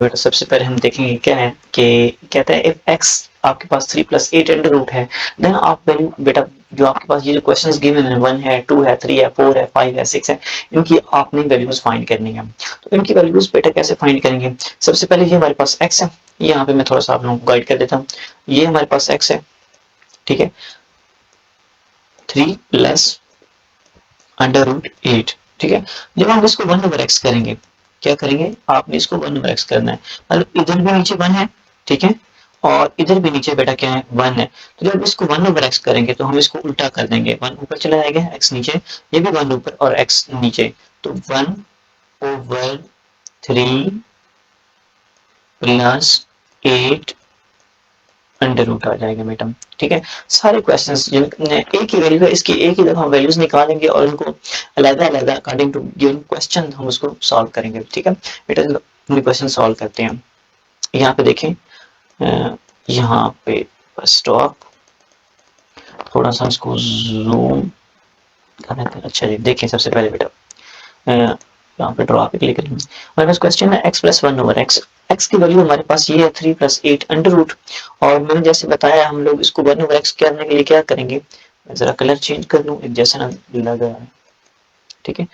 बेटा सबसे पहले हम देखेंगे क्या है कि कहता है इफ x आपके पास 3 प्लस 8 अंडर रूट है, देन आप वैल्यू बेटा जो आपके पास ये जो क्वेश्चंस गिवन है 1 है 2 है 3 है 4 है 5 है 6 है, इनकी आपने वैल्यूज फाइंड करनी है। तो इनकी वैल्यूज बेटा कैसे फाइंड करेंगे? सबसे पहले ये हमारे पास x है, यहाँ पे मैं थोड़ा सा आप लोगों को गाइड कर देता हूँ। ये हमारे पास x है, ठीक है, 3 प्लस अंडर रूट 8, ठीक है। जब हम इसको 1 ओवर एक्स करेंगे, क्या करेंगे? आपने इसको 1 ओवर एक्स करना है, मतलब इधर भी नीचे 1 है, ठीक है, और इधर भी नीचे बेटा क्या है 1 है। तो जब इसको 1 ओवर एक्स करेंगे तो हम इसको उल्टा कर देंगे, 1 ऊपर चला जाएगा x नीचे, ये भी 1 ऊपर और x नीचे, तो 1 ओवर 3 प्लस 8 अंडर रूट आ जाएगा बेटा, ठीक है। सारे क्वेश्चंस जिनमें एक ही वैल्यू है, इसकी एक ही दफा वैल्यूज निकालेंगे और उनको अलग-अलग अकॉर्डिंग टू गिवन क्वेश्चन हम उसको सॉल्व करेंगे, ठीक है बेटा। चलो क्वेश्चन सॉल्व करते हैं। यहाँ पे देखें, यहाँ पे स्टॉप, थोड़ा सा इसको जूम करना है। अच्छा जी, देखें सबसे पहले बेटा यहाँ पे ड्रॉ पे क्लिक करेंगे। हमारे पास क्वेश्चन है x plus 1 over x, x की वैल्यू हमारे पास ये है 3 प्लस 8 अंडर रूट, और मैंने जैसे बताया हम लोग इसको 1 ओवर एक्स करने के लिए क्या करेंगे, मैं जरा कलर चेंज कर लूँ, एक जैसा ना लग रहा है, ठीक है।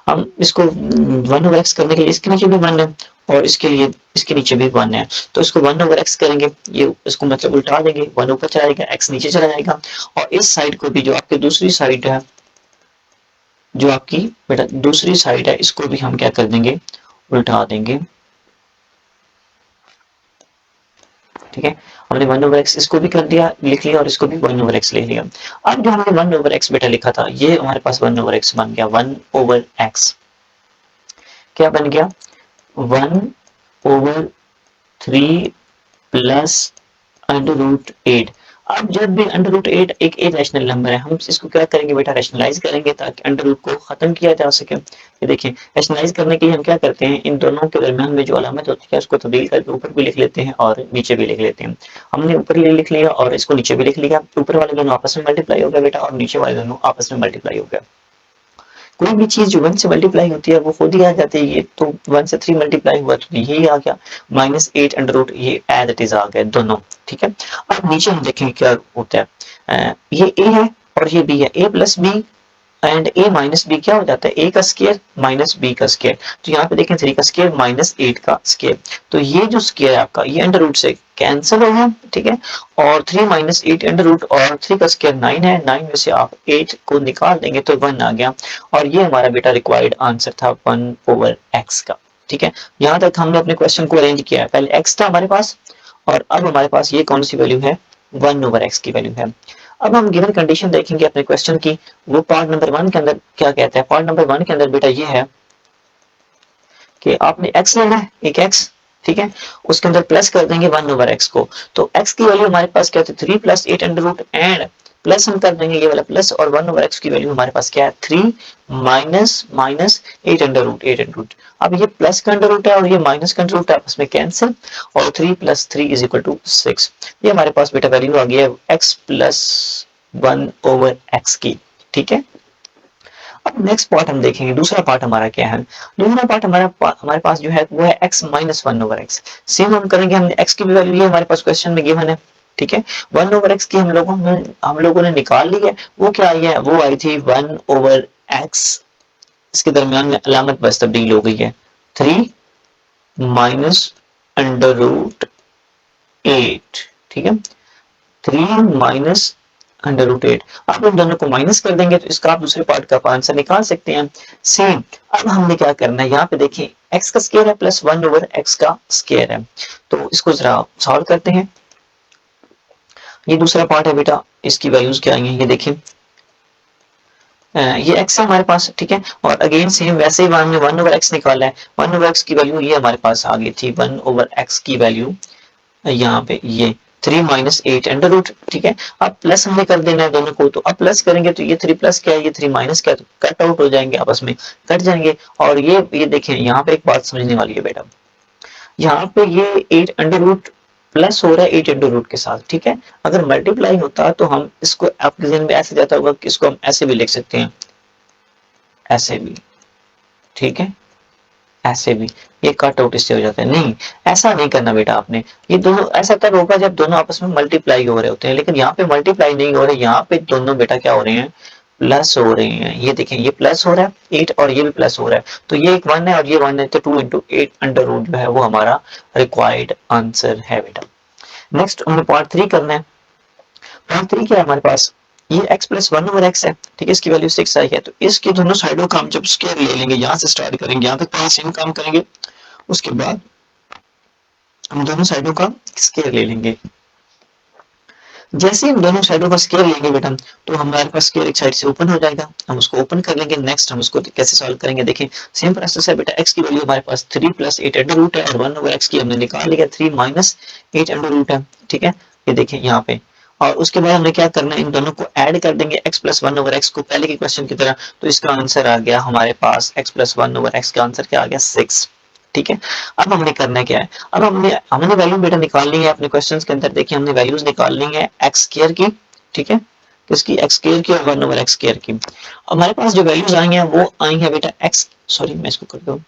हम इसको 1 ओवर एक्स करने के लिए इसके नीचे भी 1 है और इसके लिए इसके नीचे भी 1 है, तो इसको 1 ओवर एक्स करेंगे, ये इसको मतलब उल्टा देंगे, 1 ऊपर चला जाएगा x नीचे चला जाएगा, और इस साइड को भी जो आपकी दूसरी साइड है, जो आपकी बेटा दूसरी साइड है, इसको भी हम क्या कर देंगे, उल्टा देंगे, ठीक है। हमने 1 ओवर एक्स इसको भी कर दिया, लिख लिया, और इसको भी 1 ओवर एक्स लिख लिया। अब जो हमने 1 ओवर एक्स बेटा लिखा था, ये हमारे पास 1 ओवर एक्स बन गया, 1 ओवर एक्स क्या बन गया, 1 ओवर 3 प्लस अंडर रूट 8। अब जब भी अंडर रूट 8 एक इरेशनल नंबर है, हम इसको क्या करेंगे बेटा, रैशनलाइज करेंगे ताकि अंडर रूट को खत्म किया जा सके। ये देखिए, रैशनलाइज करने के लिए हम क्या करते हैं, इन दोनों के दरमियान में जो अलामत होती है उसको तब्दील करके ऊपर भी लिख लेते हैं और नीचे भी लिख लेते हैं। हमने ऊपर ये लिख लिया और इसको नीचे भी लिख लिया, ऊपर वाले दोनों आपस में मल्टीप्लाई हो गया बेटा, और नीचे वाले दोनों आपस में मल्टीप्लाई हो गया। कोई भी चीज जो 1 से मल्टीप्लाई होती है वो खुद ही आ जाती है, ये तो 1 से 3 मल्टीप्लाई हुआ तो यही आ गया, -8 अंडर रूट, ये एज इट इज आ गया दोनों, ठीक है। अब नीचे हम देखेंगे क्या होता है, ये a है और ये b है, a plus B and A minus B क्या हो जाता है, ए का स्केयर माइनस बी का स्केयर। तो यहाँ पे देखें 3 का स्केयर माइनस 8 का स्केयर, तो ये जो स्केयर है आपका ये अंडर रूट से कैंसिल हो गया, ठीक है। और 3 माइनस 8 अंडर रूट, और 3 का स्केयर 9 है, 9 में से आप 8 को निकाल देंगे तो 1 आ गया, और ये हमारा बेटा रिक्वायर्ड आंसर था 1 ओवर एक्स का, ठीक है। यहाँ तक हमने अपने क्वेश्चन को अरेंज किया है, पहले एक्स था हमारे पास, और अब हमारे पास ये कौन सी वैल्यू है, 1 ओवर एक्स की वैल्यू है। अब हम गिवन कंडीशन देखेंगे अपने क्वेश्चन की, वो पार्ट नंबर 1 के अंदर क्या कहता है। पार्ट नंबर 1 के अंदर बेटा ये है कि आपने x लेना है, एक x, ठीक है, उसके अंदर प्लस कर देंगे 1 ओवर x को, तो x की वैल्यू हमारे पास क्या होती है, 3 plus 8 under root, and plus हम कर देंगे ये वाला प्लस, और 1 ओवर x की वैल्यू हमारे पास क्या है, 3 minus minus 8 under root, 8 under root. अब ये प्लस का अंडर रूट है और ये माइनस का अंडर रूट है, आपस में कैंसिल, और 3 प्लस 3 इज इक्वल टू 6। ये हमारे पास बेटा वैल्यू आ गया है x प्लस 1 ओवर x की, ठीक है। अब नेक्स्ट पार्ट हम देखेंगे, दूसरा पार्ट हमारा क्या है, दूसरा पार्ट हमारे पास जो है वो है x minus 1 over x. Same हम करेंगे, हमने x की भी वैल्यू ये हमारे पास क्वेश्चन में गिवन है, ठीक है। 1 ओवर एक्स की हम लोगों ने निकाल ली है, वो क्या आई है, वो आई थी 1 ओवर एक्स, इसके दरमियान में अलामत बस तब्दील हो गई है, 3 माइनस अंडर रूट 8, ठीक है, 3 माइनस अंडर रूट 8। आप इन दोनों को माइनस कर देंगे तो इसका आप दूसरे पार्ट का आंसर निकाल सकते हैं। सेम अब हमने क्या करना है, यहाँ पे देखिए x का स्केयर है प्लस 1 ओवर x का स्केयर है, तो इसको जरा सॉल्व करते हैं। ये दूसरा पार्ट है बेटा, इसकी वैल्यूज क्या आई हैं ये देखिए, ये x है हमारे पास, ठीक है, और अगेन सेम वैसे ही हमने 1 ओवर x निकाला है, 1 ओवर x की वैल्यू ये हमारे पास आ गई थी, 1 ओवर x की वैल्यू यहाँ पे ये 3 माइनस 8 अंडर रूट, ठीक है। अब प्लस हमने कर देना है दोनों को, तो अब प्लस करेंगे तो ये 3 प्लस क्या है, ये 3 माइनस क्या है, तो कट आउट हो जाएंगे, आपस में कट जाएंगे। और ये देखें, यहाँ पे एक बात समझने वाली है बेटा, यहाँ पे ये 8 अंडर रूट प्लस हो रहा है 8 अंडर रूट के साथ, ठीक है। अगर मल्टीप्लाई होता तो हम इसको, आपके जहन में ऐसे जाता होगा कि इसको हम ऐसे भी लिख सकते हैं, ऐसे भी, ठीक है, ऐसे भी ये कट आउट इससे हो जाता है। नहीं, ऐसा नहीं करना बेटा आपने। ये दोनों ऐसा तब होगा जब दोनों आपस में मल्टीप्लाई हो रहे होते हैं, लेकिन यहाँ पे मल्टीप्लाई नहीं हो रहे, यहाँ पे दोनों बेटा क्या हो रहे हैं, प्लस हो रहे हैं। ये देखें, ये प्लस हो रहा है 8 और ये भी प्लस हो रहा है, तो ये एक 1 है और ये 1 है, तो 2 इंटू 8 अंडर रूट जो है वो हमारा रिक्वायर्ड आंसर है बेटा। नेक्स्ट हमें पार्ट 3 करना है। पार्ट 3 क्या है हमारे पास, ये x प्लस 1 ओवर x है, ठीक है, इसकी वैल्यू 6 आई है, तो इसकी दोनों साइडों का हम जब स्क्वायर ले लेंगे, यहाँ से स्टार्ट करेंगे, यहाँ तक पहले सेम काम करेंगे, उसके बाद हम दोनों साइडों का स्क्वायर ले लेंगे। जैसे हम दोनों साइडों का स्क्वायर लेंगे बेटा, तो हमारे पास स्क्वायर एक साइड से ओपन हो जाएगा, हम उसको ओपन कर लेंगे। नेक्स्ट हम उसको कैसे सॉल्व करेंगे, देखें सेम प्रोसेस है बेटा। x की वैल्यू हमारे पास 3 प्लस 8 अंडर रूट है, और 1 ओवर x की हमने निकाल लिया 3 माइनस 8 अंडर रूट है, ठीक है, ये देखें यहाँ पे। और उसके बाद हमने क्या करना है, इन दोनों को ऐड कर देंगे x प्लस 1 ओवर x को, पहले के क्वेश्चन की तरह। तो इसका आंसर आ गया हमारे पास x प्लस 1 ओवर x का आंसर क्या आ गया, 6, ठीक है। अब हमने करना क्या है, अब हमने वैल्यू बेटा निकालनी है अपने क्वेश्चंस के अंदर। देखिए हमने वैल्यूज निकालनी है एक्स स्क्वायर की, ठीक है, किसकी, एक्स स्क्वायर की और 1 ओवर एक्स स्क्वायर की। हमारे पास जो वैल्यूज आई हैं वो आई हैं बेटा एक्स, सॉरी मैं इसको कर दूं,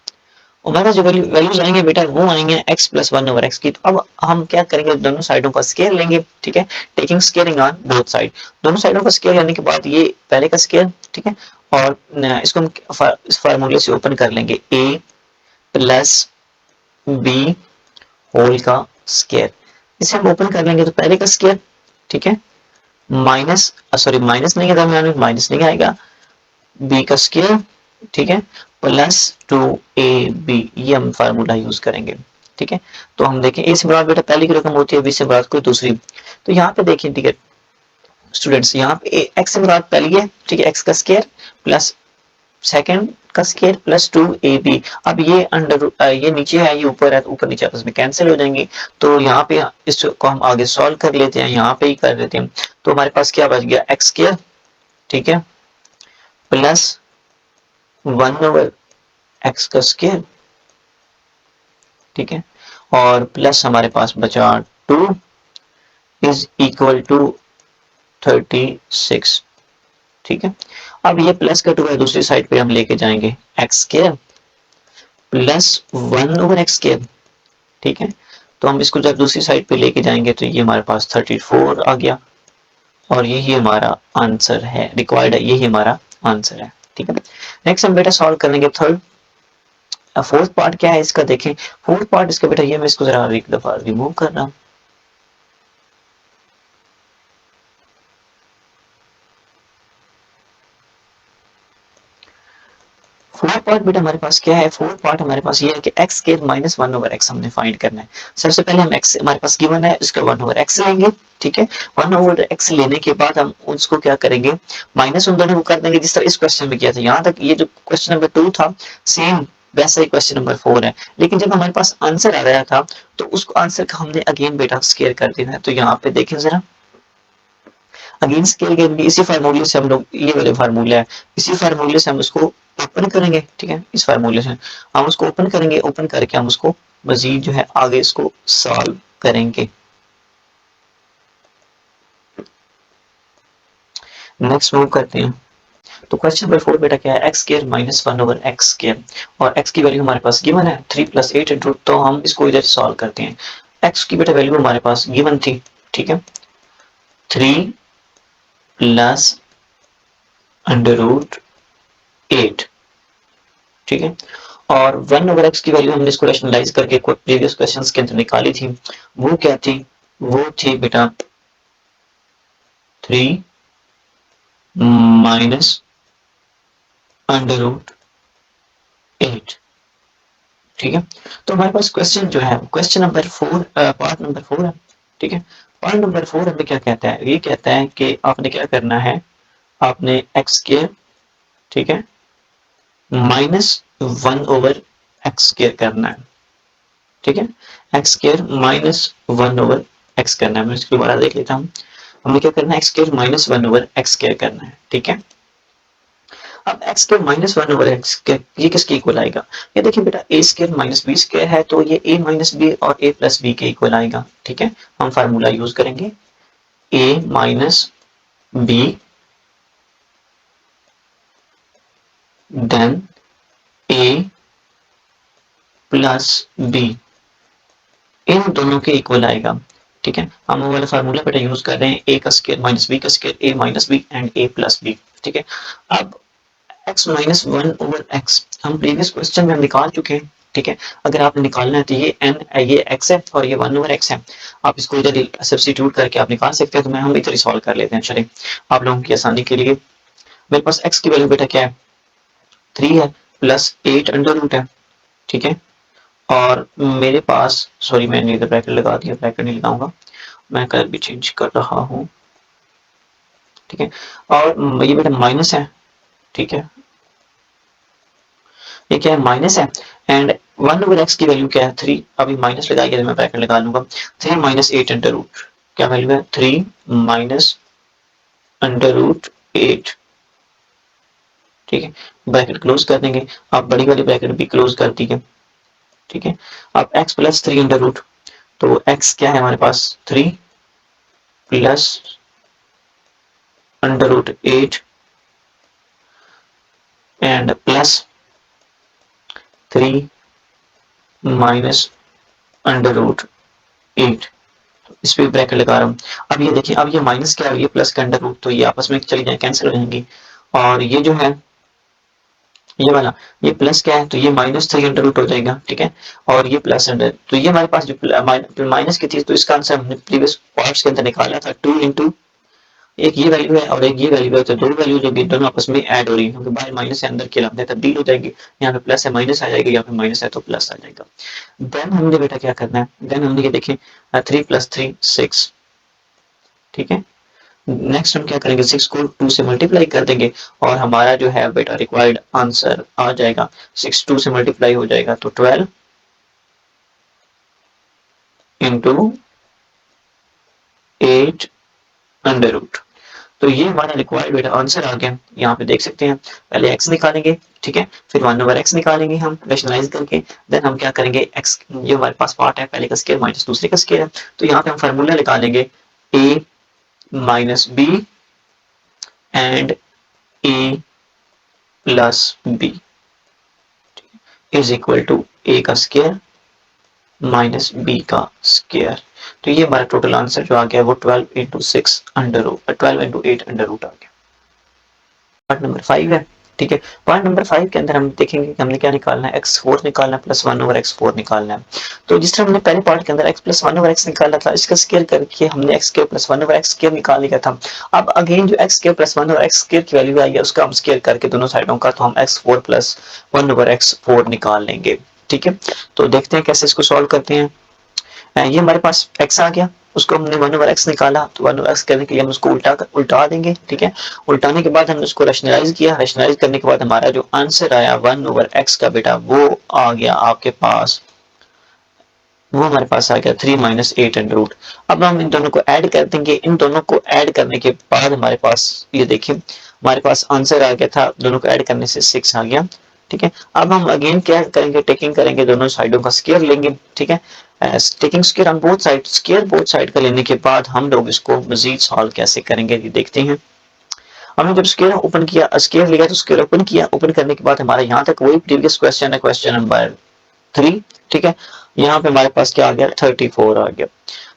हमारे पास जो वैल्यूज आएंगे बेटा वो आएंगे x प्लस 1 ओवर एक्स की। तो अब हम क्या करेंगे, दोनों साइडों का स्क्वायर लेंगे, ठीक है, taking squaring on both side. दोनों साइडों का स्क्वायर लेने के बाद ये पहले का स्क्वायर, ठीक है, और इसको हम इस फार्मूले से ओपन कर लेंगे, a प्लस बी होल का स्क्वायर। इसे हम ओपन कर लेंगे तो पहले का स्क्वायर, ठीक है, माइनस, सॉरी माइनस नहीं है, माइनस नहीं आएगा, बी का स्क्वायर, ठीक है, प्लस 2ab, ये हम फार्मूला यूज करेंगे, ठीक है। तो हम देखें ए से बराबर बेटा पहली की रकम होती है, बी से बराबर कोई दूसरी। तो यहाँ पे देखिए, ठीक है स्टूडेंट्स, यहाँ पे एक्स से बराबर पहली है, ठीक है, एक्स का स्क्वायर प्लस सेकंड का स्क्वायर प्लस 2ab। अब ये अंडर ये नीचे है, ये ऊपर है, तो ऊपर नीचे आपस में कैंसिल हो जाएंगे। तो यहाँ पे इसको हम आगे सॉल्व कर लेते हैं, यहाँ पे ही कर लेते हैं। तो हमारे पास क्या बच गया, एक्स स्क्वायर, ठीक है, प्लस 1 ओवर एक्स का स्क्वायर, ठीक है, और प्लस हमारे पास बचा 2 इज इक्वल टू 36, ठीक है। अब ये प्लस का 2 है, दूसरी साइड पे हम लेके जाएंगे x square plus 1 over x square, ठीक है। तो हम इसको जब दूसरी साइड पे लेके जाएंगे तो ये हमारे पास 34 आ गया, और यही हमारा आंसर है, रिक्वायर्ड है, यही हमारा आंसर है, ठीक है। नेक्स्ट हम बेटा सॉल्व करेंगे थर्ड। फोर्थ पार्ट क्या है इसका, देखें फोर्थ पार्ट इसका बेटा ये, मैं इसको जरा एक दफा रिमूव कर रहा हूं। फोर्थ पार्ट बेटा हमारे पास क्या है, फोर्थ पार्ट हमारे पास ये है कि x square minus 1 over x हमने फाइंड करना है। सबसे पहले हम एक्स हमारे पास गिवन है, उसका 1 ओवर एक्स लेंगे, ठीक है। 1 ओवर एक्स लेने के बाद हम उसको क्या करेंगे, माइनस उन दोनों को कर देंगे जिस तरह इस क्वेश्चन में किया था। यहाँ तक ये जो क्वेश्चन नंबर 2 था सेम वैसा ही क्वेश्चन नंबर 4 है, लेकिन जब हमारे पास आंसर आ रहा था तो उसको आंसर का हमने अगेन बेटा स्क्वायर कर देना है। तो यहाँ पे देखें जरा, अगेन स्केल करेंगे, इसी फार्मूले से हम लोग, ये वाले फार्मूला है, इसी फार्मूले से हम उसको ओपन करेंगे, ठीक है, इस फार्मूले से हम उसको ओपन करेंगे, ओपन करके हम उसको मजीद जो है आगे इसको सॉल्व करेंगे। नेक्स्ट मूव करते हैं। तो क्वेश्चन नंबर 4 बेटा क्या है, x square minus 1 over x square, और एक्स की वैल्यू हमारे पास गिवन है 3 प्लस 8 इंटू, तो हम इसको इधर सॉल्व करते हैं। एक्स की बेटा वैल्यू हमारे पास गिवन थी, ठीक है, 3 प्लस अंडर रूट 8, ठीक है, और 1 ओवर एक्स की वैल्यू हमने इसको रैशनलाइज करके प्रीवियस क्वेश्चंस के अंदर निकाली थी, वो क्या थी, वो थी बेटा 3 माइनस अंडर रूट 8, ठीक है। तो हमारे पास क्वेश्चन जो है, क्वेश्चन नंबर 4, पार्ट नंबर 4 है, ठीक है। पार्ट नंबर 4 हमें क्या कहता है, ये कहता है कि आपने क्या करना है, आपने एक्स स्क्वायर, ठीक है, माइनस 1 ओवर एक्स स्क्वायर करना है, ठीक है, x square minus 1 over x करना है। मैं इसको दोबारा देख लेता हूँ। हमें क्या करना है, x square minus 1 over x square करना है, ठीक है। अब x square minus 1 over x ये किसके इक्वल आएगा, ये देखिए बेटा ए स्क्वायर माइनस बी स्क्वायर है, तो ये ए माइनस बी और ए प्लस बी के इक्वल आएगा, ठीक है। हम फार्मूला यूज करेंगे, ए माइनस बी देन ए प्लस बी, इन दोनों के इक्वल आएगा। ठीक है, हम वो वाला फार्मूला बेटा यूज कर रहे हैं, ए का स्क्वायर माइनस बी का square, A minus B and A plus B. ठीक है, अब x minus one over X हम प्रीवियस क्वेश्चन में निकाल चुके हैं। ठीक है, अगर आपने निकालना है तो ये n ये x है और ये 1 ओवर x है, आप इसको इधर सब्स्टिट्यूट करके आप निकाल सकते हैं। तो मैं हम इधर सॉल्व कर लेते हैं, चलिए आप लोगों की आसानी के लिए। मेरे पास x की वैल्यू बेटा क्या है, 3 है प्लस 8 अंडर रूट है। ठीक है, और मेरे पास, सॉरी मैंने इधर ब्रैकेट लगा दिया, ब्रैकेट नहीं लगाऊंगा, मैं कलर भी चेंज कर रहा हूँ। ठीक है, और ये बेटा माइनस है। ठीक है, ये क्या है, माइनस है, एंड 1 ओवर एक्स की वैल्यू क्या है, 3। अभी माइनस लगाइए तो मैं ब्रैकेट लगा लूंगा, 3 माइनस 8 अंडर रूट, क्या वैल्यू है, 3 माइनस अंडर रूट 8। ठीक है, ब्रैकेट क्लोज कर देंगे, आप बड़ी वाली ब्रैकेट भी क्लोज कर दीजिए। ठीक है, अब x प्लस 3 अंडर रूट, तो x क्या है हमारे पास, 3 plus under root 8 and plus 3 minus under root 8। इस पे ब्रैकेट लगा रहा हूँ। अब ये देखिए, अब ये माइनस क्या है, ये प्लस का अंडर रूट, तो ये आपस में चली जाए, कैंसिल हो जाएंगी। और ये जो है, ये वाला, ये प्लस क्या है, तो ये माइनस 3 अंडर रूट हो जाएगा। ठीक है, और ये प्लस अंडर, तो ये हमारे पास जो माइनस की थी, तो इसका आंसर हमने प्रीवियस पार्ट्स के अंदर निकाला था, 2 इंटू एक ये वैल्यू है और एक ये वैल्यू है, तो दो वैल्यू जो दोनों आपस में ऐड हो रही है, क्योंकि बाहर माइनस से अंदर की लंबाई तब्दील हो जाएगी। यहाँ पे प्लस है माइनस आ जाएगा, यहाँ पे माइनस है तो प्लस आ जाएगा। देन हमने बेटा क्या करना है, देन हमने ये देखिए 3 प्लस 3 6। ठीक है, नेक्स्ट हम क्या करेंगे, 6 को 2 से मल्टीप्लाई कर देंगे और हमारा जो है बेटा रिक्वायर्ड आंसर आ जाएगा। 6 2 से मल्टीप्लाई हो जाएगा तो 12 इंटू 8 अंडर रूट। तो ये हमारा रिक्वायर्ड बेटा आंसर आ गया, यहाँ पे देख सकते हैं। पहले x निकालेंगे, ठीक है, फिर 1 ओवर x निकालेंगे हम रेशनलाइज करके। देन हम क्या करेंगे, x ये हमारे पास पार्ट है, पहले का स्केयर माइनस दूसरे का स्केयर है, तो यहाँ पे हम फार्मूला निकालेंगे a minus B and a plus B is equal to a का स्केयर माइनस बी का स्केयर। तो ये हमारा टोटल आंसर जो आ गया वो 12 into 6 under root, 12 into 8 under root आ गया। पार्ट नंबर 5 है। ठीक है, पार्ट नंबर 5 के अंदर हम देखेंगे कि हमने क्या निकालना है, x4 निकालना है प्लस 1 ओवर x4 निकालना है। तो जिस तरह हमने पहले पार्ट के अंदर x प्लस 1 ओवर x निकाला था, इसका स्केयर करके हमने x square plus 1 over x square निकाल लिया था। अब अगेन जो x square plus 1 over x square की वैल्यू आई है, उसका हम स्केयर करके दोनों साइडों का, तो हम x4 प्लस 1 ओवर x4 निकाल लेंगे। ठीक है, तो देखते हैं कैसे इसको सॉल्व करते हैं। ये हमारे पास x आ गया, उसको हमने 1 ओवर x निकाला, तो 1 ओवर x करने के लिए हम उसको उल्टा देंगे। ठीक है, उल्टाने के बाद हमने उसको रैशनलाइज किया, रैशनलाइज करने के बाद हमारा जो आंसर आया 1 ओवर x का बेटा, वो आ गया आपके पास, वो हमारे पास आ गया 3 माइनस 8 अंडर रूट। अब हम इन दोनों को ऐड कर देंगे, इन दोनों को ऐड करने के बाद हमारे पास ये देखिए हमारे पास आंसर आ गया था, दोनों को ऐड करने से 6 आ गया। ठीक है, अब हम अगेन क्या करेंगे, टेकिंग करेंगे, दोनों साइडों का स्केयर लेंगे। ठीक है, taking square on both side, square both side का लेने के बाद हम लोग इसको मजीद सॉल्व कैसे करेंगे ये देखते हैं। हमने जब स्केयर ओपन किया, स्केयर लिया तो स्केयर ओपन किया, ओपन करने के बाद हमारा यहाँ तक वही प्रीवियस क्वेश्चन है, क्वेश्चन नंबर 3। ठीक है, यहाँ पे हमारे पास क्या आ गया, 34 आ गया।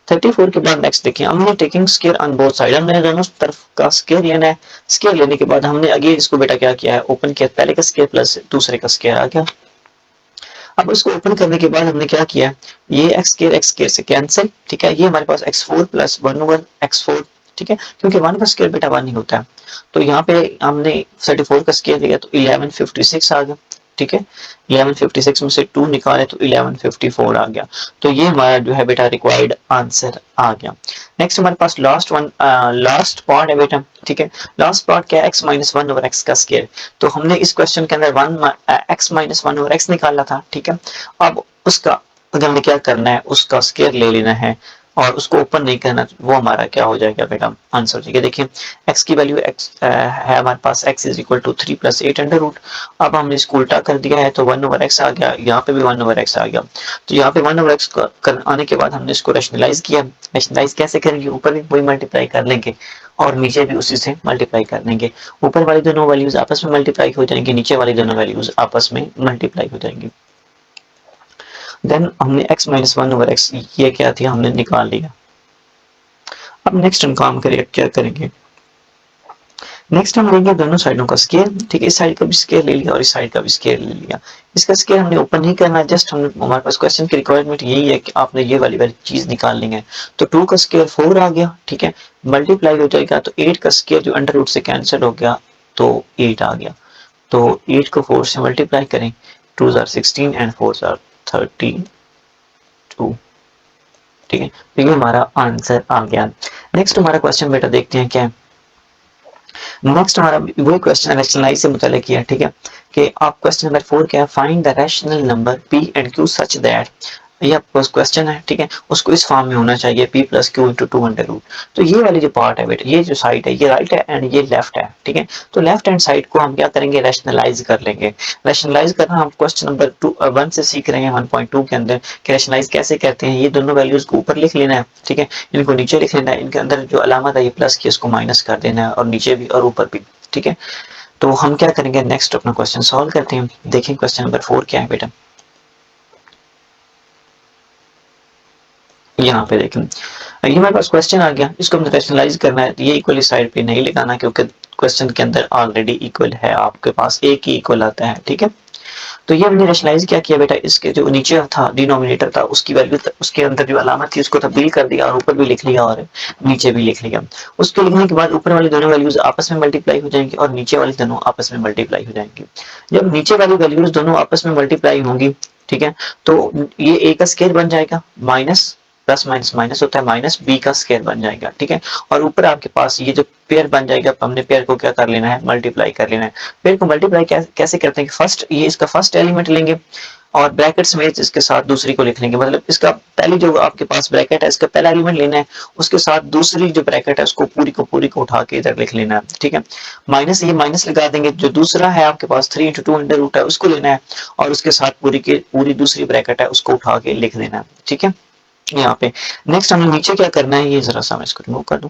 34 के बाद नेक्स्ट देखिए, हमने taking square on both side, हमने दोनों तरफ का स्केयर लेना है। स्केयर लेने के बाद हमने अगेन इसको बेटा क्या किया है, ओपन किया, पहले का स्केयर प्लस दूसरे का स्केयर आ गया। अब इसको ओपन करने के बाद हमने क्या किया, ये एक्स स्केयर से कैंसिल। ठीक है, ये हमारे पास x4 प्लस 1 ओवर x4। ठीक है, क्योंकि 1 का स्केयर बेटा 1 ही होता है, तो यहाँ पे हमने 34 का स्केयर लिया तो 1156 आ गया। ठीक है, 1156 में से 2 निकाले तो 1154 आ गया। तो ये हमारा जो है बेटा रिक्वायर्ड आंसर आ गया। नेक्स्ट हमारे पास लास्ट वन, लास्ट पार्ट है बेटा। ठीक है, लास्ट पार्ट क्या है, x माइनस 1 ओवर x का स्केयर। तो हमने इस क्वेश्चन के अंदर x माइनस 1 ओवर x निकाला था। ठीक है, अब उसका अगर हमें क्या करना है, उसका स्केयर ले लेना है और उसको ओपन नहीं करना, वो हमारा क्या हो जाएगा बेटा, आंसर। ठीक है, देखिए x की वैल्यू x है हमारे पास, x is equal to 3 plus 8 under root. अब हमने इसको उल्टा कर दिया है तो 1 ओवर x आ गया, यहाँ पे भी 1 ओवर x आ गया। तो यहाँ पे 1 ओवर x आने के बाद हमने इसको रैशनलाइज किया। रैशनलाइज कैसे करेंगे, ऊपर भी वही मल्टीप्लाई कर लेंगे और नीचे भी उसी से मल्टीप्लाई कर लेंगे। ऊपर वाली दोनों वैल्यूज आपस में मल्टीप्लाई हो जाएंगी, नीचे वाली दोनों वैल्यूज आपस में मल्टीप्लाई हो जाएंगी। देन हमने x माइनस 1/x ये क्या थी हमने निकाल लिया। अब नेक्स्ट हम काम करेंगे, क्या करेंगे, नेक्स्ट हम लेंगे दोनों साइडों का स्केयर, ठीक है, इस साइड का भी स्केयर ले लिया और इस साइड का भी स्केयर ले लिया। इसका स्केयर हमने ओपन नहीं करना है, जस्ट हम हमारे पास क्वेश्चन की रिक्वायरमेंट यही है कि आपने ये वाली चीज निकालनी है। तो 2 का स्केयर 4 आ गया, ठीक है, मल्टीप्लाई हो जाएगा तो 8 का स्केयर जो अंडर रूट से कैंसिल हो गया तो 8 आ गया। तो 8 को 4 से मल्टीप्लाई करें, 2 आर 16 एंड 4 आर 32, ठीक है, तो ये हमारा आंसर आ गया। नेक्स्ट हमारा क्वेश्चन बेटा देखते हैं क्या है। नेक्स्ट हमारा वही क्वेश्चन रैशनलाइज से मुताल्लिक किया, ठीक है, कि आप क्वेश्चन नंबर 4 क्या है, find the rational number p and q such that, ये आपका क्वेश्चन है, ठीक है, उसको इस फॉर्म में होना चाहिए p plus Q into 2 under root. तो ये वाली जो पार्ट है बेटा, ये जो साइड है ये राइट है एंड ये लेफ्ट है, ठीक है, तो लेफ्ट हैंड साइड को हम क्या करेंगे, रैशनलाइज कर लेंगे। रैशनलाइज करना हम क्वेश्चन नंबर 1 से सीख रहे हैं 1.2 के अंदर कि रैशनलाइज कैसे करते हैं। ये दोनों वैल्यूज को ऊपर लिख लेना है, ठीक है, इनको नीचे लिख लेना है, इनके अंदर जो अलामत है ये प्लस की इसको माइनस कर देना है और नीचे भी और ऊपर भी, ठीक है। तो हम क्या करेंगे, नेक्स्ट अपना क्वेश्चन सॉल्व करते हैं। देखिए क्वेश्चन नंबर 4 क्या है बेटा, यहाँ पे देखें, ये हमारे पास क्वेश्चन आ गया, इसको हमने रैशनलाइज करना है। ये इक्वल इस साइड पे नहीं लगाना क्योंकि क्वेश्चन के अंदर ऑलरेडी इक्वल है, आपके पास एक ही इक्वल आता है, ठीक है। तो ये हमने रैशनलाइज क्या किया बेटा, इसके जो नीचे था डिनोमिनेटर था उसकी वैल्यू उसके अंदर जो अलामत थी उसको तब्दील कर दिया और ऊपर भी लिख लिया और नीचे भी लिख लिया। उसके लिखने के बाद ऊपर वाली दोनों वैल्यूज आपस में मल्टीप्लाई हो जाएंगी और नीचे वाली दोनों आपस में मल्टीप्लाई हो जाएंगी। जब नीचे वाली वैल्यूज दोनों आपस में मल्टीप्लाई होंगी, ठीक है, तो ये ए का स्केयर बन जाएगा, माइनस प्लस माइनस माइनस होता है, माइनस बी का स्केयर बन जाएगा, ठीक है, और ऊपर आपके पास ये जो पेयर बन जाएगा, हमने पेयर को क्या कर लेना है, मल्टीप्लाई कर लेना है। पेयर को मल्टीप्लाई कैसे करते हैं, फर्स्ट ये इसका फर्स्ट एलिमेंट लेंगे और ब्रैकेट्स में इसके साथ दूसरी को लिख लेंगे, मतलब इसका पहली जो आपके पास ब्रैकेट है इसका पहला एलिमेंट लेना है, उसके साथ दूसरी जो ब्रैकेट है उसको पूरी को उठा के इधर लिख लेना है, ठीक है। माइनस ये माइनस लगा देंगे, जो दूसरा है आपके पास 3 इंटू 2 अंडर रूट है उसको लेना है और उसके साथ पूरी दूसरी ब्रैकेट है उसको उठा के लिख देना है, ठीक है। यहाँ पे नेक्स्ट हमें नीचे क्या करना है, ये जरा सा मैं इसको रिमूव कर दूं।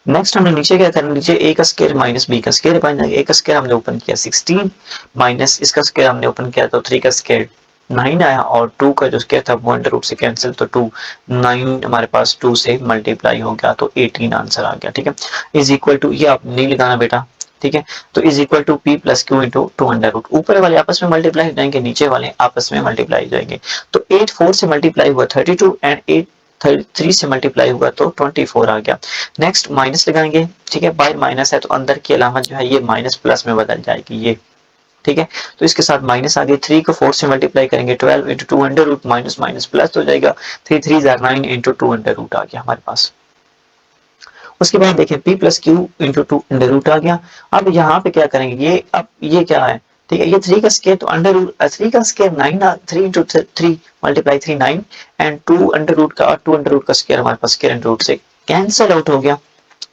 नेक्स्ट हमने नीचे क्या करना है, नीचे ए का स्केयर माइनस बी का स्केयर बन जाएगा। ए का स्केयर हमने ओपन किया 16 माइनस इसका स्केयर हमने ओपन किया तो 3 का स्केयर 9 आया और 2 का जो स्केयर था वो अंडर रूट से कैंसिल, तो 2 9 हमारे पास 2 से मल्टीप्लाई हो गया तो 18 आंसर आ गया, ठीक है। इज इक्वल टू, ये आप नहीं लगाना बेटा, ठीक है, तो is equal to p plus Q into 2 under root, ऊपर वाले आपस में मल्टीप्लाई हो जाएंगे, नीचे वाले आपस में मल्टीप्लाई हो जाएंगे। तो 8 4 से मल्टीप्लाई हुआ 32 एंड 8 3 से मल्टीप्लाई हुआ तो 24 आ गया। नेक्स्ट माइनस लगाएंगे, ठीक है, बाय माइनस है तो अंदर की अलामत जो है ये माइनस प्लस में बदल जाएगी, ये ठीक है, तो इसके साथ माइनस आ गई। 3 को 4 से मल्टीप्लाई करेंगे 12 into 2 under root minus minus plus हो जाएगा, 3 3 9 इंटू 2 अंडर रूट आ गया हमारे पास। उसके बाद देखें p plus Q into 2 under root आ गया। अब यहाँ पे क्या करेंगे, ये अब ये क्या है, ठीक है, ये 3 का स्केयर तो अंडर रूट 3 का square 9 3 into 3 multiply 3 9 and 2 under root का 2 अंडर रूट का स्केयर हमारे पास स्केयर अंडर रूट से कैंसिल आउट हो गया,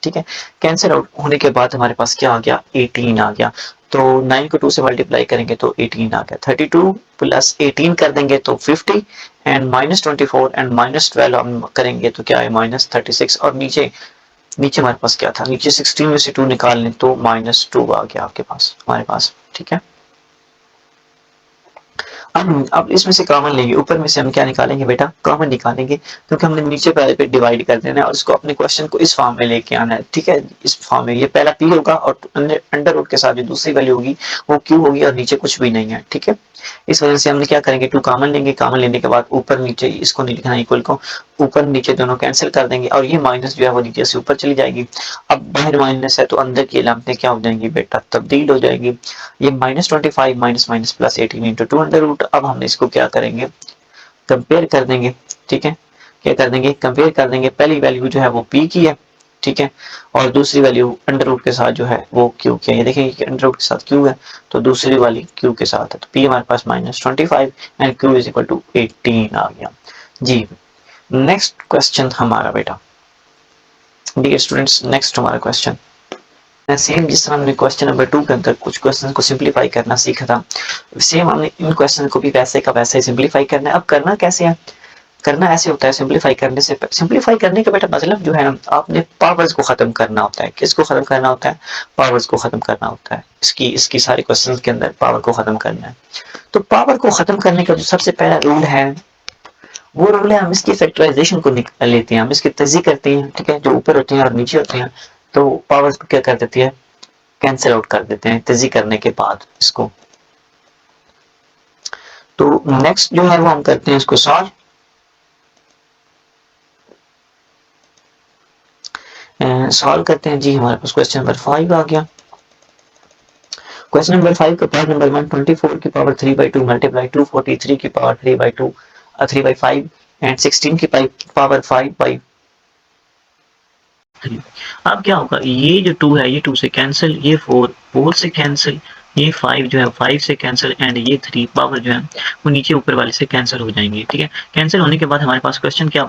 ठीक है। कैंसिल आउट होने के बाद हमारे पास क्या आ गया, 18 आ गया। तो 9 को 2 से मल्टीप्लाई करेंगे तो 18 आ गया। 32 प्लस 18 कर देंगे तो 50 एंड माइनस 24 एंड माइनस 12 हम करेंगे तो क्या है, माइनस 36 और नीचे नीचे हमारे पास क्या था, नीचे 16 में से 2 निकाल लें तो -2 आ गया आपके पास हमारे पास, ठीक है। अब इसमें से कॉमन लेंगे, ऊपर में से हम क्या निकालेंगे बेटा, कॉमन निकालेंगे क्योंकि हमने नीचे पहले पे डिवाइड कर देना है और उसको अपने क्वेश्चन को इस फॉर्म में लेके आना है, ठीक है। इस फॉर्म में ये पहला p होगा और अंडर रूट के साथ जो दूसरी वैल्यू होगी वो q होगी और नीचे कुछ भी नहीं है, ठीक है। इस वजह से हमने क्या करेंगे, 2 कॉमन लेंगे, कॉमन लेने के बाद ऊपर नीचे इसको नहीं लिखना, इक्वल को ऊपर नीचे दोनों कैंसिल कर देंगे और ये माइनस जो है वो नीचे से ऊपर चली जाएगी। अब बाहर माइनस है तो अंदर की अलामतें क्या हो जाएंगी बेटा, तब्दील हो जाएगी। ये -25 minus minus plus 18 into 2 under root. अब हमने इसको क्या करेंगे, कंपेयर कर देंगे, ठीक है, क्या कर देंगे, कंपेयर कर देंगे। पहली वैल्यू जो है वो p की है, ठीक है, और दूसरी वैल्यू अंडर रूट के साथ जो है वो q की है। ये देखिए कि अंडर रूट के साथ q है तो दूसरी वाली q के साथ है, तो p हमारे पास -25 and q is equal to 18 आ गया जी। नेक्स्ट क्वेश्चन हमारा बेटा, डियर स्टूडेंट्स, नेक्स्ट हमारा क्वेश्चन सेम जिस तरह हमने क्वेश्चन नंबर 2 के अंदर कुछ क्वेश्चन को सिंप्लीफाई करना सीखा था, सेम हमने इन क्वेश्चन को भी वैसे का वैसे सिंप्लीफाई करना है। अब करना कैसे है, करना ऐसे होता है, सिंप्लीफाई करने का बेटा मतलब जो है ना, आपने पावर्स को खत्म करना होता है। किसको खत्म करना होता है? पावर्स को खत्म करना होता है। इसकी सारे क्वेश्चंस के अंदर पावर को खत्म करना है। तो पावर को खत्म करने का जो सबसे पहला रूल है, वो रूल है, हम इसकी फैक्टराइजेशन को निकाल लेते हैं, हम इसकी तजी करते हैं, ठीक है। जो ऊपर होते हैं और नीचे होते हैं, तो पावर्स को क्या कर देती है, कैंसिल आउट कर देते हैं तजी करने के बाद इसको। तो नेक्स्ट जो है वो हम करते हैं इसको सॉल्व। सॉल्व करते हैं जी। हमारे पास क्वेश्चन नंबर 5 आ गया। क्वेश्चन नंबर 5 का पार्ट नंबर 124 की पावर 3/2 मल्टीप्लाई 243 की पावर 3/2 3/5 एंड 16 की पावर 5/3। अब क्या होगा, ये जो 2 है ये 2 से कैंसिल, ये 4 से कैंसिल, ये 5 जो है 5 से कैंसिल एंड ये 3 पावर जो है वो नीचे ऊपर वाले से कैंसिल हो जाएंगे, ठीक है। कैंसिल होने के बाद हमारे पास क्वेश्चन क्या,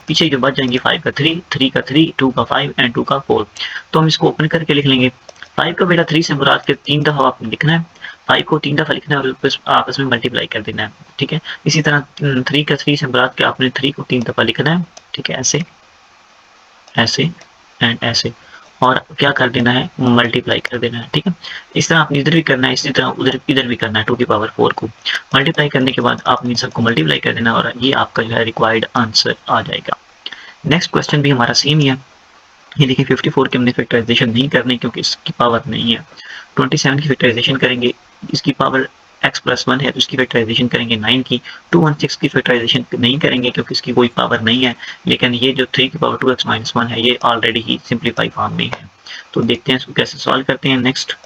पीछे जो बच जाएंगे 5 का 3, 3 का 3, 2 का 5 एंड 2 का 4। तो हम इसको ओपन करके लिख लेंगे। 5 का बेटा 3 से मुराद के 3 दफा आपने लिखना है, 5 को 3 दफा लिखना है और आपस में मल्टीप्लाई कर देना है, ठीक है। इसी तरह 3 का 3 से मुराद के आपने 3 को 3 दफा लिखना है, ठीक है, ऐसे ऐसे एंड ऐसे, और क्या कर देना है, मल्टीप्लाई कर देना है, ठीक है। इस तरह आपने इधर भी करना है, इसी तरह उधर इधर भी करना है। 2 की पावर 4 को मल्टीप्लाई करने के बाद आपने सबको मल्टीप्लाई कर देना और ये आपका जो है रिक्वायर्ड आंसर आ जाएगा। नेक्स्ट क्वेश्चन भी हमारा सेम ही है। ये देखिए 54 की हमने फैक्टराइजेशन नहीं करनी क्योंकि इसकी पावर नहीं है। 27 की फैक्टराइजेशन करेंगे, इसकी पावर x+1 है तो इसकी फैक्टराइजेशन करेंगे 9 की। 216 की फैक्टराइजेशन नहीं करेंगे क्योंकि इसकी कोई पावर नहीं है, लेकिन ये जो 3 की पावर 2x-1 है ये ऑलरेडी ही सिंप्लीफाई फॉर्म में है। तो देखते हैं इसको कैसे सॉल्व करते हैं। नेक्स्ट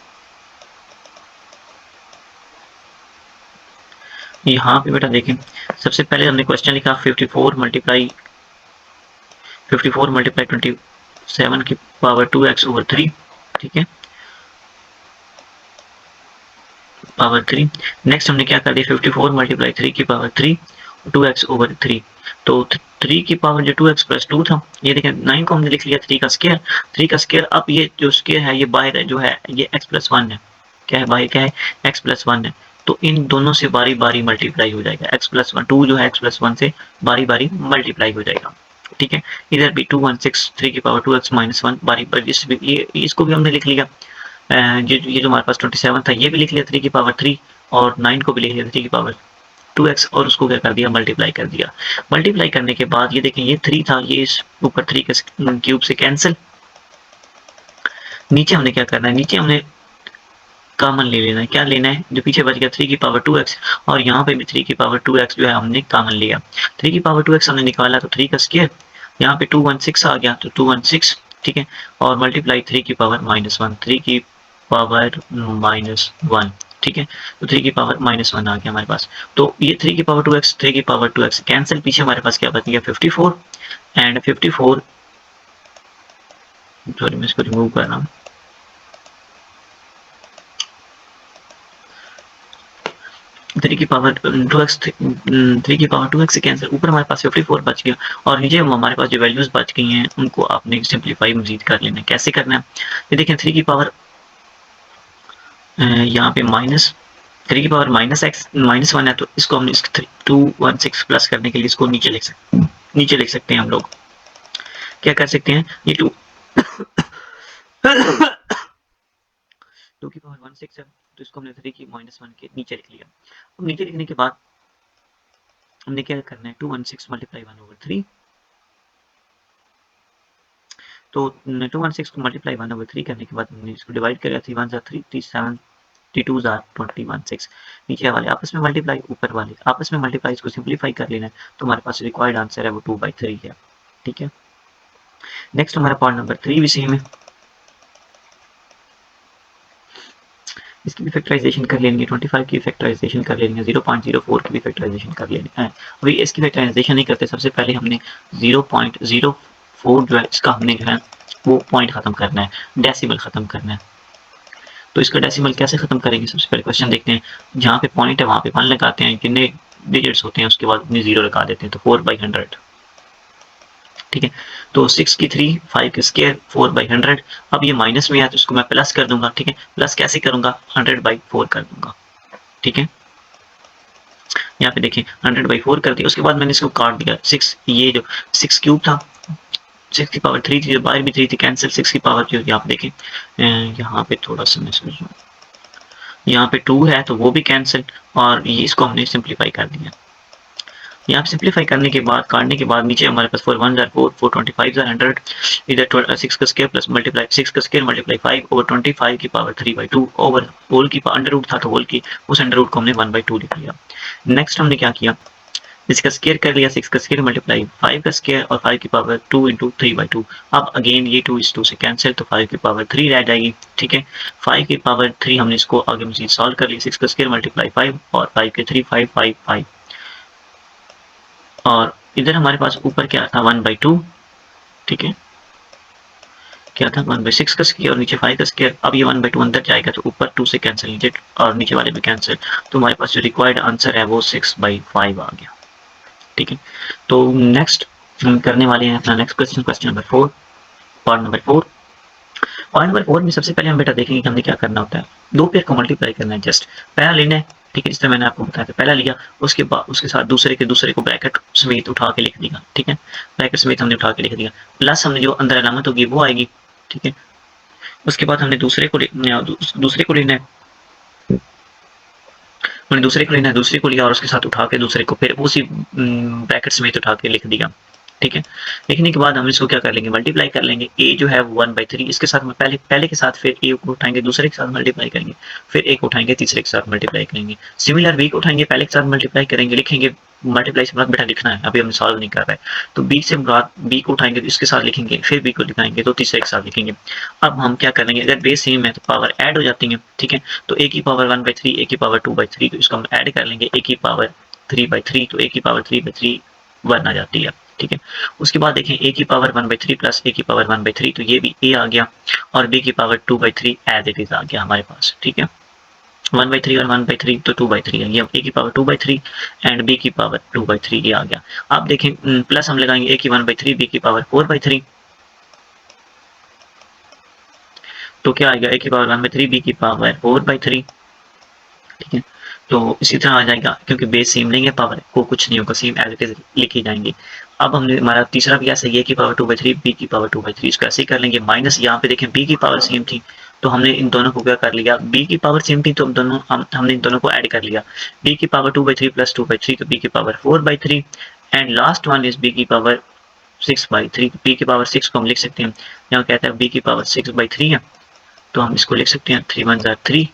यहाँ पे बेटा देखें, सबसे पहले हमने क्वेश्चन लिखा 54 मल्टीप्लाई 27 की पावर 2x/3, ठीक है, पावर 3। नेक्स्ट हमने क्या कर दिया, 54 मल्टीप्लाई 3 की पावर 3 2x/3। तो 3 की पावर जो 2x+2 था, ये देखें 9 को हमने लिख लिया 3 का स्क्वायर, 3 का स्क्वायर। अब ये जो स्क्वायर है ये बाहर जो है ये x+1 है, क्या है बाहर, क्या है x+1 है। तो इन दोनों से बारी बारी मल्टीप्लाई हो जाएगा, x+1 2 जो है x+1 से बारी बारी मल्टीप्लाई हो जाएगा, ठीक है। इधर भी 216 3 की पावर 2x-1 बारी बारी, इसको भी हमने लिख लिया। ये जो हमारे पास 27 था ये भी लिख लिया 3 की पावर 3, और 9 को भी लिख लिया 3 की पावर 2x, और उसको क्या कर दिया, मल्टीप्लाई कर दिया। मल्टीप्लाई करने के बाद ये देखें ये 3 था, ये इस ऊपर 3 के क्यूब से कैंसिल। नीचे हमने क्या करना है, नीचे हमने कॉमन ले लेना है। क्या लेना है, जो पीछे बच गया 3 की पावर 2x, और यहाँ पे भी 3 की पावर 2x जो है हमने कॉमन लिया। 3 की पावर 2x हमने निकाला तो 3 का स्क्वायर, यहाँ पे 216 आ गया तो 216, ठीक है, और मल्टीप्लाई 3 की पावर -1, 3 की पावर -1, ठीक है। तो 3 की पावर -1 आ गया हमारे पास। तो ये 3 की पावर 2x 3 की पावर 2x कैंसिल, पीछे हमारे पास क्या बच गया 54 एंड 54, सॉरी मैं इसको रिमूव कर रहा हूँ। 3 की पावर 2x 3 की पावर 2x से कैंसिल, ऊपर हमारे पास 54 बच गया, और नीचे हमारे पास जो वैल्यूज बच गई हैं उनको आपने सिंप्लीफाई मजीद कर लेना है। कैसे करना है, ये देखें 3 की पावर यहाँ पे -3 की पावर -1 है, तो इसको हमने 216 प्लस करने के लिए इसको नीचे लिख सकते हैं हम लोग। क्या कर सकते हैं, ये 2 की पावर 16 है तो इसको हमने 3 की -1 के नीचे लिख लिया। अब नीचे लिखने के बाद हमने क्या करना है, 216 मल्टीप्लाई 1/3, तो 216 को मल्टीप्लाई 1/3 करने के बाद हमने इसको डिवाइड करा, 3 1 3 3 7 3 2 21 नीचे वाले आपस में मल्टीप्लाई, ऊपर वाले आपस में मल्टीप्लाई, इसको सिंप्लीफाई कर लेना है। तो हमारे पास रिक्वायर्ड आंसर है वो 2/3 है, ठीक है। नेक्स्ट हमारा पार्ट नंबर 3 भी सेम है, इसकी भी फैक्टराइजेशन कर लेंगे। 25 की फैक्टराइजेशन कर लेंगे, 0.04 की भी फैक्टराइजेशन कर लेंगे। अभी इसकी फैक्टराइजेशन नहीं करते, सबसे पहले हमने 0.04 जो है इसका हमने जो है वो पॉइंट खत्म करना है, डेसिमल खत्म करना है। तो इसका डेसिमल कैसे खत्म करेंगे, सबसे पहले क्वेश्चन देखते हैं। जहाँ पे पॉइंट है वहाँ पे 1 लगाते हैं, कितने डिजिट्स होते हैं उसके बाद अपनी 0 लगा देते हैं, तो 4/100, ठीक है। तो 6 की 3 5 की स्क्वायर 4/100। अब ये माइनस में है तो इसको मैं प्लस कर दूंगा, ठीक है। प्लस कैसे करूंगा, 100/4 कर दूंगा, ठीक है। यहाँ पे देखें 100/4 कर दिया, उसके बाद मैंने इसको काट दिया 6, ये जो 6 क्यूब था 6 की पावर 3 थी, जो बाहर भी 3 थी कैंसिल, 6 की पावर क्यूब आप देखें यहाँ पे थोड़ा सा मैं समझूँ, यहाँ पे 2 है तो वो भी कैंसिल, और ये इसको हमने सिंप्लीफाई कर दिया। यहाँ पे सिंप्लीफाई करने के बाद काटने के बाद नीचे हमारे पास 4 1 4 4 25 100, इधर 6 का स्क्वायर प्लस मल्टीप्लाई 6 का स्क्वायर मल्टीप्लाई 5 ओवर 25 की पावर 3/2 ओवर होल की अंडर रूट था तो होल की उस अंडर रूट को हमने 1/2 लिख लिया। नेक्स्ट हमने क्या किया, इसका स्क्वायर कर लिया 6 का स्क्वायर मल्टीप्लाई 5 का स्क्वायर और 5 की पावर 2 इंटू 3/2। अब अगेन ये 2 इस 2 से कैंसिल तो 5 की पावर 3 रह जाएगी। ठीक है, 5 की पावर 3 हमने इसको आगे मजीद सॉल्व कर लिया, 6 का स्क्वायर मल्टीप्लाई 5 और 5 के 3 5 5 5 और इधर हमारे पास ऊपर क्या था 1/2। ठीक है, क्या था 1/6 का स्क्वायर और नीचे 5 का स्क्वायर। अब ये 1/2 अंदर जाएगा तो ऊपर 2 से कैंसिल नीचे और नीचे वाले में कैंसिल, तो हमारे पास जो रिक्वायर्ड आंसर है वो 6/5 आ गया। ठीक है, तो नेक्स्ट हम करने वाले हैं अपना next question, question number 4, part number 4। Part number 4 में सबसे पहले हम बेटा देखेंगे कि हमने क्या करना होता है, दो पेयर को मल्टीप्लाई करना है, जस्ट पहला लेना है। ठीक है, जिस तरह मैंने आपको बताया था, पहला लिया, उसके बाद उसके साथ दूसरे को ब्रैकेट समेत उठा के लिख दिया। ठीक है, ब्रैकेट समेत हमने उठा के लिख दिया, प्लस हमने जो अंदर अलामत होगी वो आएगी। ठीक है, उसके बाद हमने दूसरे को लेना है, मैंने दूसरे को लिया और उसके साथ उठा के दूसरे को फिर उसी ब्रैकेट समेत उठा के लिख दिया। ठीक है, लिखने के बाद हम इसको क्या कर लेंगे, मल्टीप्लाई कर लेंगे। ए जो है 1/3, इसके साथ पहले के साथ फिर ए को उठाएंगे, दूसरे के साथ मल्टीप्लाई करेंगे, फिर ए को उठाएंगे, तीसरे के साथ मल्टीप्लाई करेंगे। सिमिलर बी को उठाएंगे, पहले के साथ मल्टीप्लाई करेंगे, लिखेंगे मल्टीप्लाई से मुराद बेटा लिखना है, अभी हम सॉल्व नहीं कर रहे। तो बी से मुराद बी को उठाएंगे तो इसके साथ लिखेंगे, फिर बी को दिखाएंगे तो तीसरे के साथ लिखेंगे। अब हम क्या करेंगे, अगर बेस सेम है तो पावर ऐड हो जाती है। ठीक है, तो ए की पावर 1/3, ए की पावर 2/3, तो इसको हम ऐड कर लेंगे, ए की पावर 3/3, तो ए की पावर 3/3 1 आ जाती है। ठीक है, उसके बाद देखें ए की पावर 1/3 प्लस ए की पावर 1/3, तो ये भी ए आ गया, और बी की पावर 2/3 एज इट इज आ गया हमारे पास। ठीक है, 1/3 और 1/3 तो 2/3 आ गया, ए की पावर 2/3 एंड बी की पावर 2/3 ये आ गया। अब देखें प्लस हम लगाएंगे ए की 1/3, बी की पावर 4/3, तो क्या आएगा, ए की पावर 1/3, बी की पावर 4/3। ठीक है, तो इसी तरह आ जाएगा, क्योंकि बेस सेम नहीं है, पावर को कुछ नहीं होगा, सेम एज इट इज लिखी जाएंगे। अब हमने हमारा तीसरा भी ऐसा, ए की पावर 2/3, बी की पावर 2/3, इसको ऐसे ही कर लेंगे। माइनस यहाँ पे देखें बी की पावर सेम थी तो हमने इन दोनों को क्या कर लिया, बी की पावर सेम थी तो हमने इन दोनों को ऐड कर लिया, बी की पावर 2/3 प्लस 2/3, तो बी की power 4/3 and last one is B की पावर 6/3। बी की पावर 6 को हम लिख सकते हैं, यहाँ कहता है बी की पावर 6/3 है, तो हम इसको लिख सकते हैं 3 1 3,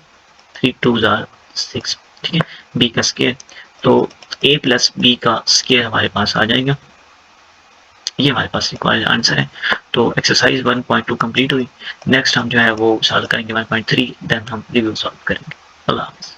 3 2 6। ठीक है, बी का स्क्वायर, तो a प्लस बी का स्क्वायर हमारे पास आ जाएगा, ये हमारे पास रिक्वायर्ड आंसर है। तो एक्सरसाइज 1.2 कंप्लीट हुई। नेक्स्ट हम जो है वो सॉल्व करेंगे 1.3, देन हम रिव्यू सॉल्व करेंगे। अल्लाह हाफिज़।